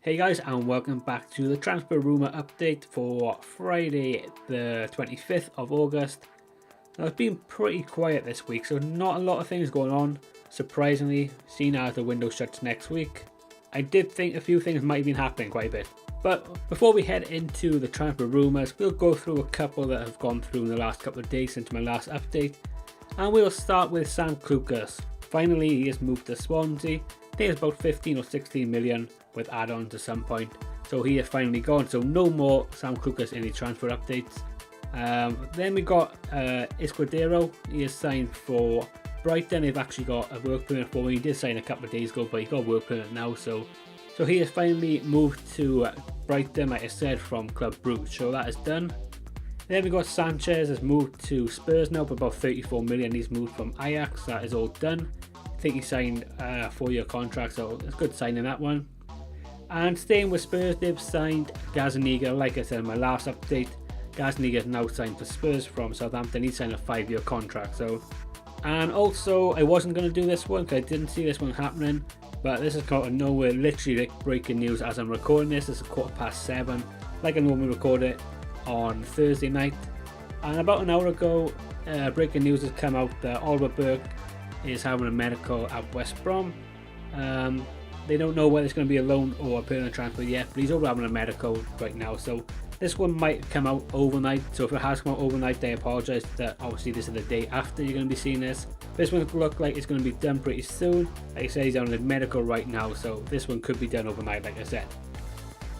Hey guys, and welcome back to the transfer rumour update for Friday the 25th of August. Now it's been pretty quiet this week, so not a lot of things going on, surprisingly, seeing as the window shuts next week. I did think a few things might have been happening quite a bit. But before we head into the transfer rumours, we'll go through a couple that have gone through in the last couple of days since my last update. And we'll start with Sam Clucas. Finally, he has moved to Swansea. I think it's about 15 or 16 million with add-ons at some point. So he has finally gone. So no more Sam Clucas in the transfer updates. Then we got Escudero. He is signed for Brighton. They've actually got a work permit for him. He did sign a couple of days ago, but he's got a work permit now. So he has finally moved to Brighton, like I said, from Club Brugge. So that is done. Then we got Sanchez has moved to Spurs now for about 34 million. He's moved from Ajax. That is all done. I think he signed a 4-year contract, so it's a good signing that one. And staying with Spurs, they've signed Gazzaniga. Like I said in my last update, Gazzaniga is now signed for Spurs from Southampton. He signed a 5-year contract. And also, I wasn't going to do this one because I didn't see this one happening, but this is out of nowhere, literally like breaking news as I'm recording this. It's 7:15, like I normally record it on Thursday night. And about an hour ago, breaking news has come out that Oliver Burke is having a medical at West Brom. They don't know whether it's going to be a loan or a permanent transfer yet, but he's over having a medical right now. So this one might come out overnight. So if it has come out overnight, I apologise that obviously this is the day after you're going to be seeing this. This one looks like it's going to be done pretty soon. Like I said, he's on a medical right now, so this one could be done overnight, like I said.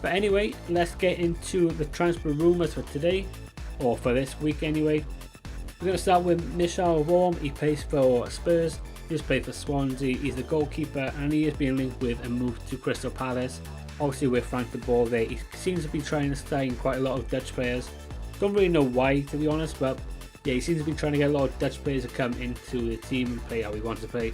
But anyway, let's get into the transfer rumours for today, or for this week anyway. We're going to start with Michel Vorm. He plays for Spurs. He's played for Swansea. He's the goalkeeper, and he is being linked with a move to Crystal Palace. Obviously with Frank de Boer there, he seems to be trying to sign quite a lot of Dutch players. Don't really know why, to be honest, but yeah, he seems to be trying to get a lot of Dutch players to come into the team and play how he wants to play.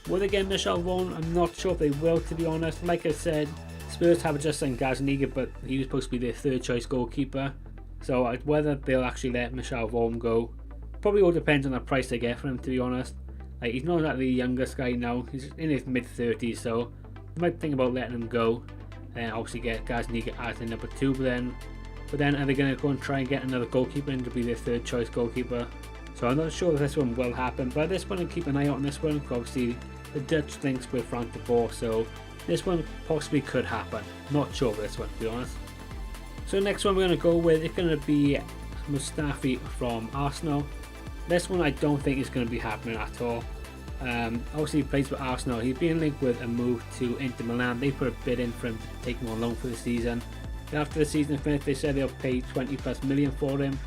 Will they get Michel Vorm? I'm not sure if they will, to be honest. Like I said, Spurs have just signed Gazzaniga, but he was supposed to be their third choice goalkeeper. So whether they'll actually let Michel Vorm go, probably all depends on the price they get for him, to be honest. Like, he's not exactly the youngest guy now, he's in his mid-30s, so you might think about letting him go and obviously get Gazzaniga as the number 2, but then are they going to go and try and get another goalkeeper in to be their third choice goalkeeper? So I'm not sure if this one will happen, but this one, I'll keep an eye out on this one. Obviously the Dutch links with Frank de Boer, so this one possibly could happen. Not sure of this one, to be honest. So next one we're going to go with, it's going to be Mustafi from Arsenal. This one I don't think is going to be happening at all. Obviously he plays for Arsenal. He's being linked with a move to Inter Milan. They put a bid in for him to take him on loan for the season. After the season finished, they said they'll pay 20+ million for him.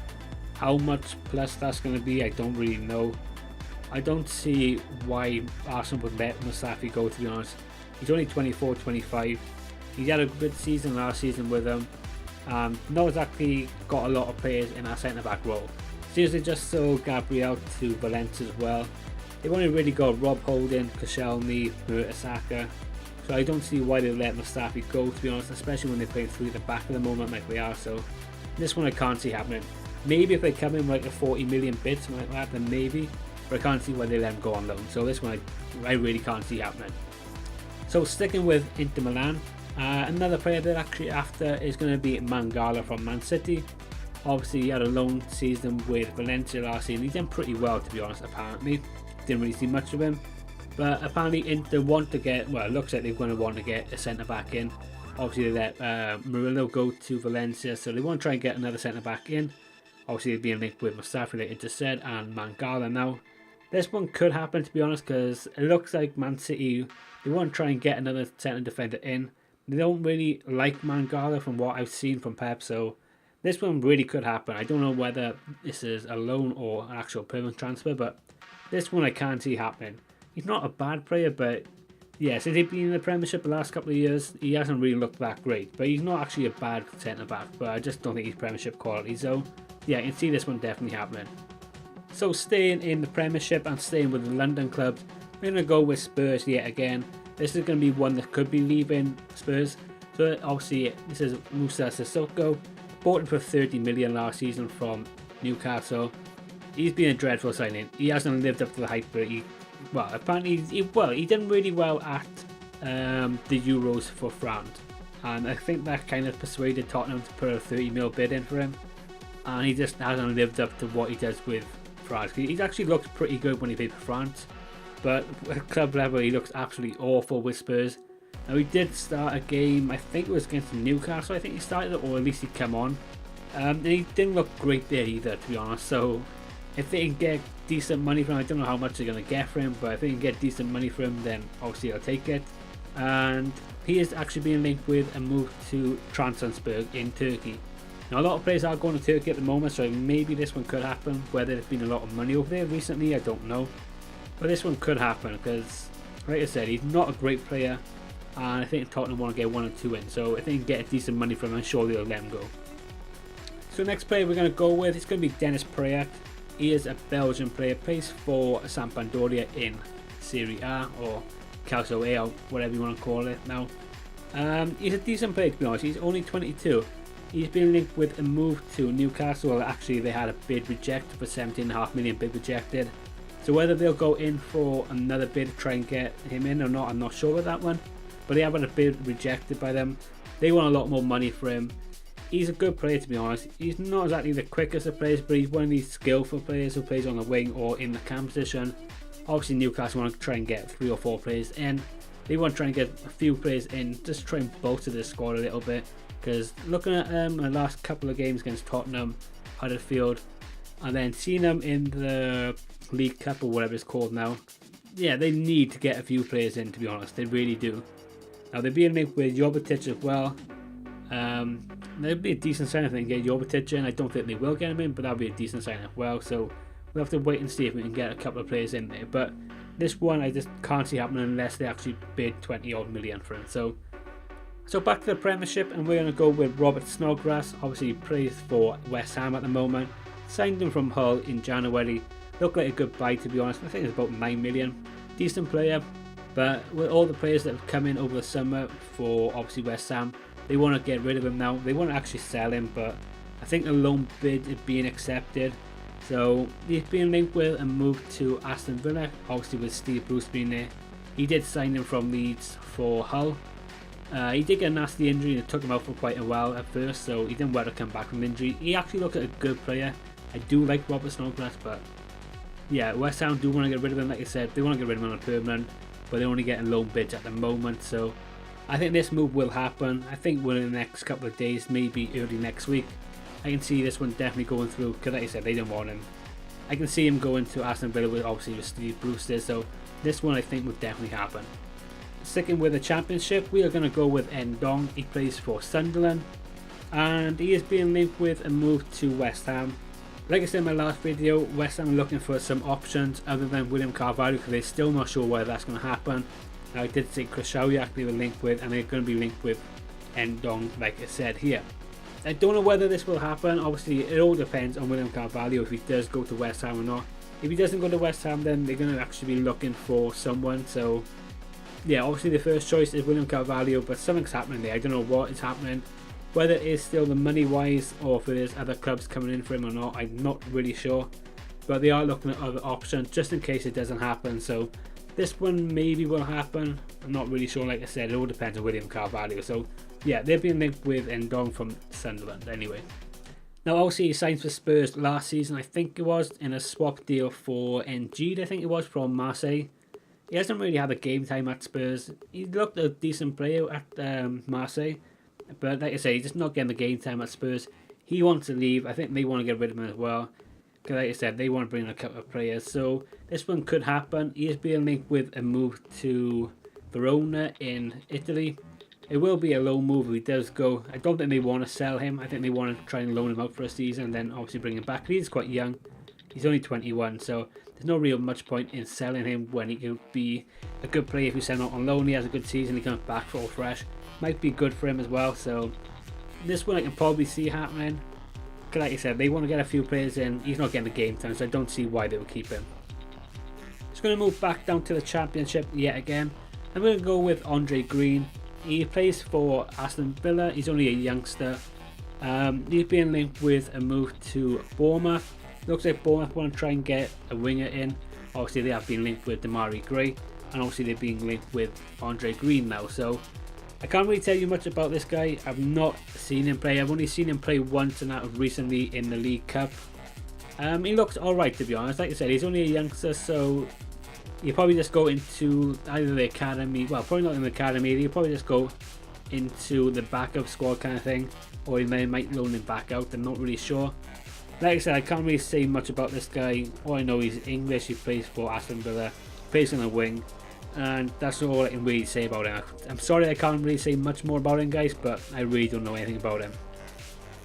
How much plus that's going to be, I don't really know. I don't see why Arsenal would let Mustafi go, to be honest. He's only 24, 25. He's had a good season last season with them. Not exactly got a lot of players in our centre-back role. Seems they just sold Gabriel to Valencia as well. They've only really got Rob Holding, Koscielny, Mertesacker. So I don't see why they let Mustafi go, to be honest, especially when they're playing 3 at the back at the moment like they are. So this one I can't see happening. Maybe if they come in like a 40 million bid, something like that, then maybe. But I can't see why they let him go on loan. So this one I really can't see happening. So sticking with Inter Milan, another player they're actually after is going to be Mangala from Man City. Obviously he had a loan season with Valencia last season. He's done pretty well, to be honest, apparently. Didn't really see much of him. But apparently Inter want to get, well, it looks like they're going to want to get a centre-back in. Obviously they let Murillo go to Valencia, so they want to try and get another centre-back in. Obviously they're being linked with Mustafi, like Inter said, and Mangala now. This one could happen, to be honest, because it looks like Man City, they want to try and get another centre defender in. They don't really like Mangala from what I've seen from Pep, so this one really could happen. I don't know whether this is a loan or an actual permanent transfer, but this one I can't see happening. He's not a bad player, but yeah, since he's been in the Premiership the last couple of years, he hasn't really looked that great. But he's not actually a bad centre-back, but I just don't think he's Premiership quality. So yeah, I can see this one definitely happening. So staying in the Premiership and staying with the London clubs, we're going to go with Spurs yet again. This is going to be one that could be leaving Spurs. So obviously this is Musa Sissoko. Bought him for 30 million last season from Newcastle. He's been a dreadful signing. He hasn't lived up to the hype, but apparently he did really well at the Euros for France. and I think that kind of persuaded Tottenham to put a 30 mil bid in for him, and he just hasn't lived up to what he does with France. He's actually looked pretty good when he played for France, but at club level he looks absolutely awful with Spurs. Now he did start a game, I think it was against Newcastle, I think he started it, or at least he came on. And he didn't look great there either, to be honest, so if they can get decent money from him, I don't know how much they're going to get for him, but if they can get decent money for him, then obviously I'll take it. And he is actually being linked with a move to Trabzonspor in Turkey. Now a lot of players are going to Turkey at the moment, so maybe this one could happen. Whether there's been a lot of money over there recently, I don't know. But this one could happen because, like I said, he's not a great player, and I think Tottenham want to get 1 or 2 in. So if they can get decent money from him, I'm sure they'll let him go. So next player we're going to go with is going to be Dennis Praet. He is a Belgian player, plays for Sampdoria in Serie A or Calcio A or whatever you want to call it now. He's a decent player, to be honest. He's only 22. He's been linked with a move to Newcastle. Well, actually, they had a bid rejected for 17.5 million, bid rejected. So whether they'll go in for another bid to try and get him in or not, I'm not sure with that one. But they have had a bid rejected by them. They want a lot more money for him. He's a good player, to be honest. He's not exactly the quickest of players, but he's one of these skillful players who plays on the wing or in the cam position. Obviously Newcastle want to try and get 3 or 4 players in. They want to try and get a few players in, just try and bolster the squad a little bit. Because looking at the last couple of games against Tottenham, Huddersfield, and then seeing them in the League Cup or whatever it's called now, yeah, they need to get a few players in, to be honest. They really do. Now they're being linked with Jovetic as well. That'd be a decent sign if they can get Jovetic in. I don't think they will get him in, but that'll be a decent sign as well. So we'll have to wait and see if we can get a couple of players in there. But this one I just can't see happening unless they actually bid 20 odd million for him. So back to the Premiership, and we're going to go with Robert Snodgrass. Obviously he plays for West Ham at the moment. Signed him from Hull in January. Looked like a good buy, to be honest. I think it's about 9 million. Decent player, but with all the players that have come in over the summer for obviously West Ham, they want to get rid of him now. They want to actually sell him, but I think a loan bid is being accepted. So he's being linked with a move to Aston Villa, obviously with Steve Bruce being there. He did sign him from Leeds for Hull. He did get a nasty injury and it took him out for quite a while at first, so he didn't want to come back from injury. He actually looked like a good player. I do like Robert Snodgrass, but yeah, West Ham do want to get rid of him. Like I said, they want to get rid of him on a permanent, but they're only getting loan bids at the moment. So I think this move will happen. I think within the next couple of days, maybe early next week, I can see this one definitely going through, because like I said, they don't want him. I can see him going to Aston Villa with obviously with Steve Bruce there, so this one I think will definitely happen. Sticking with the Championship, we are going to go with Ndong. He plays for Sunderland, and he is being linked with a move to West Ham. Like I said in my last video, West Ham are looking for some options other than William Carvalho, because they're still not sure whether that's going to happen. I did say Krashawiak they were linked with, and they're going to be linked with Ndong, like I said here. I don't know whether this will happen. Obviously it all depends on William Carvalho, if he does go to West Ham or not. If he doesn't go to West Ham, then they're going to actually be looking for someone. So yeah, obviously the first choice is William Carvalho, but something's happening there. I don't know what is happening, whether it is still the money wise or if there's other clubs coming in for him or not. I'm not really sure, but they are looking at other options just in case it doesn't happen. So this one maybe will happen. I'm not really sure. Like I said, it all depends on William Carvalho. So yeah, they've been linked with Ndong from Sunderland anyway. Now obviously he signed for Spurs last season, I think it was, in a swap deal for NG, I think it was, from Marseille. He hasn't really had a game time at Spurs. He looked a decent player at Marseille, but like I say, he's just not getting the game time at Spurs. He wants to leave. I think they want to get rid of him as well, because like I said, they want to bring in a couple of players. So this one could happen. He is being linked with a move to Verona in Italy. It will be a loan move if he does go. I don't think they want to sell him. I think they want to try and loan him out for a season and then obviously bring him back. He's quite young. He's only 21, so there's no real much point in selling him when he could be a good player. If you send him out on loan, he has a good season, he comes back all fresh. Might be good for him as well. So this one I can probably see happening. Because like I said, they want to get a few players in. He's not getting the game time, so I don't see why they would keep him. Just going to move back down to the Championship yet again. I'm going to go with Andre Green. He plays for Aston Villa. He's only a youngster. He's being linked with a move to Bournemouth. Looks like Bournemouth want to try and get a winger in. Obviously they have been linked with Demarai Gray, and obviously they're being linked with Andre Green now. So I can't really tell you much about this guy. I've not seen him play. I've only seen him play once, and that was recently in the League Cup. He looks alright, to be honest. Like I said, he's only a youngster, so you probably just go into either the academy, well, probably not in the academy, you probably just go into the backup squad kind of thing, or you might loan him back out. I'm not really sure. Like I said, I can't really say much about this guy. All I know he's English, he plays for Aston Villa, plays on the wing, and that's all I can really say about him. I'm sorry I can't really say much more about him, guys, but I really don't know anything about him.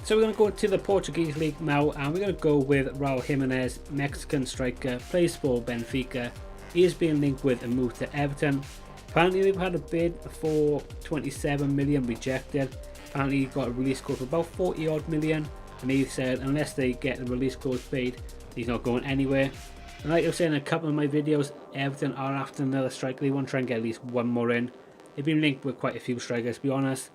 So we're going to go to the Portuguese league now, and we're going to go with Raul Jimenez, Mexican striker, plays for Benfica. He is being linked with a move to Everton. Apparently they've had a bid for 27 million rejected. Apparently he got a release clause for about 40 odd million, and he said unless they get the release clause paid, he's not going anywhere. And like I was saying in a couple of my videos, Everton are after another striker. They want to try and get at least one more in. They've been linked with quite a few strikers, to be honest.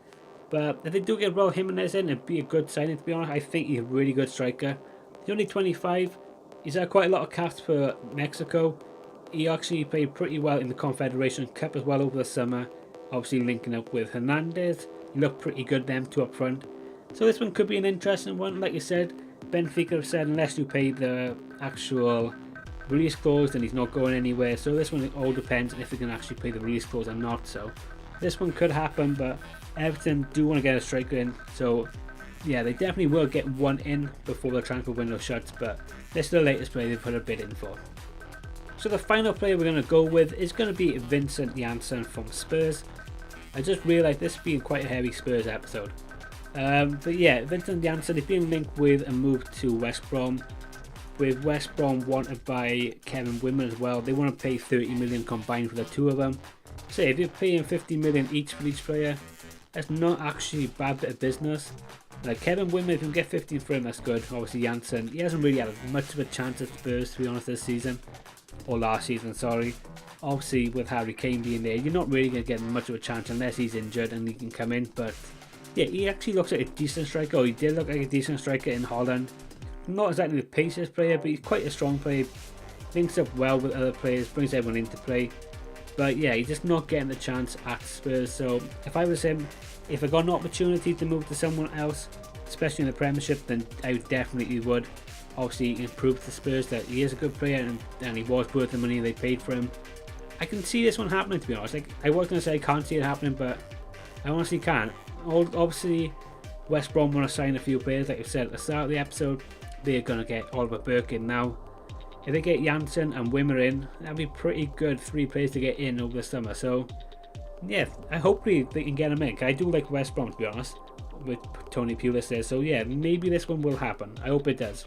But if they do get Raul Jimenez in, it'd be a good signing, to be honest. I think he's a really good striker. He's only 25. He's had quite a lot of caps for Mexico. He actually played pretty well in the Confederation Cup as well over the summer. Obviously linking up with Hernandez. He looked pretty good, them two up front. So this one could be an interesting one. Like you said, Benfica have said unless you pay the actual release clause, then he's not going anywhere. So this one, it all depends if they can actually pay the release clause or not. So this one could happen, but Everton do want to get a striker in, so yeah, they definitely will get one in before the transfer window shuts, but this is the latest player they've put a bid in for. So the final player we're going to go with is going to be Vincent Janssen from Spurs. I just realised this being quite a heavy Spurs episode. But yeah, Vincent Janssen is being linked with a move to West Brom, with West Brom wanted by Kevin Wimmer as well. They want to pay 30 million combined for the two of them. So if you're paying 50 million each for each player, that's not actually a bad bit of business. Like Kevin Wimmer, if you can get 15 for him, that's good. Obviously Janssen, he hasn't really had much of a chance at Spurs, to be honest, this season. Or last season, sorry. Obviously with Harry Kane being there, you're not really going to get much of a chance unless he's injured and he can come in. But yeah, he actually looks like a decent striker, or he did look like a decent striker in Holland. Not exactly the paciest player, but he's quite a strong player. Links up well with other players, brings everyone into play. But yeah, he's just not getting the chance at Spurs. So if I was him, if I got an opportunity to move to someone else, especially in the Premiership, then I definitely would. Obviously, he can prove to Spurs that he is a good player and he was worth the money they paid for him. I can see this one happening, to be honest. Like, I was going to say I can't see it happening, but I honestly can. Obviously, West Brom want to sign a few players. Like I said at the start of the episode, they're going to get Oliver Burke in now. If they get Janssen and Wimmer in, that'd be pretty good 3 players to get in over the summer. So yeah, hopefully they can get them in. I do like West Brom, to be honest, with Tony Pulis there. So yeah, maybe this one will happen. I hope it does.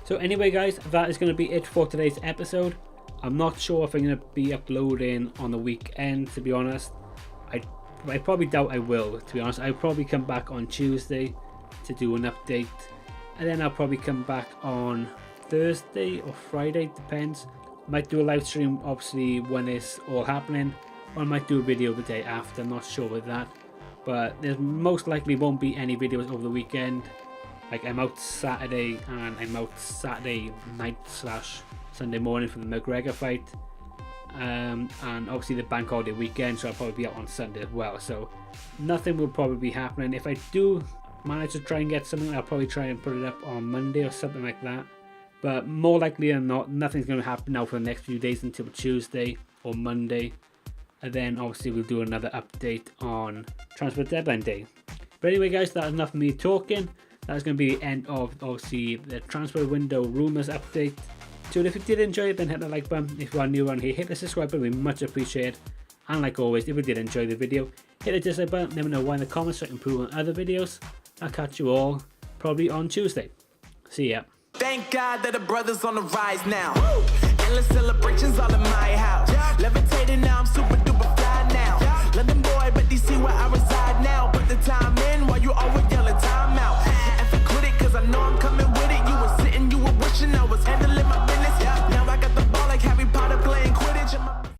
So anyway guys, that is going to be it for today's episode. I'm not sure if I'm going to be uploading on the weekend, to be honest. I probably doubt I will, to be honest. I'll probably come back on Tuesday to do an update, and then I'll probably come back on Thursday or Friday, depends. Might do a live stream obviously when it's all happening, or I might do a video the day after. I'm not sure with that, but there most likely won't be any videos over the weekend. Like I'm out Saturday, and I'm out Saturday night / Sunday morning for the McGregor fight, and obviously the bank holiday weekend, so I'll probably be out on Sunday as well. So nothing will probably be happening. If I do manage to try and get something, I'll probably try and put it up on Monday or something like that. But more likely than not, nothing's going to happen now for the next few days until Tuesday or Monday. And then obviously we'll do another update on transfer deadline day. But anyway guys, that's enough of me talking. That's going to be the end of obviously the transfer window rumours update. So if you did enjoy it, then hit the like button. If you are new around here, hit the subscribe button, we much appreciate. And like always, if you did enjoy the video, hit the dislike button. Let me know why in the comments so I can improve on other videos. I'll catch you all probably on Tuesday. See ya. Thank God that the brothers on the rise now. Woo! Endless celebrations all in my house. Levitating now, I'm super duper fly now. London boy, but DC where I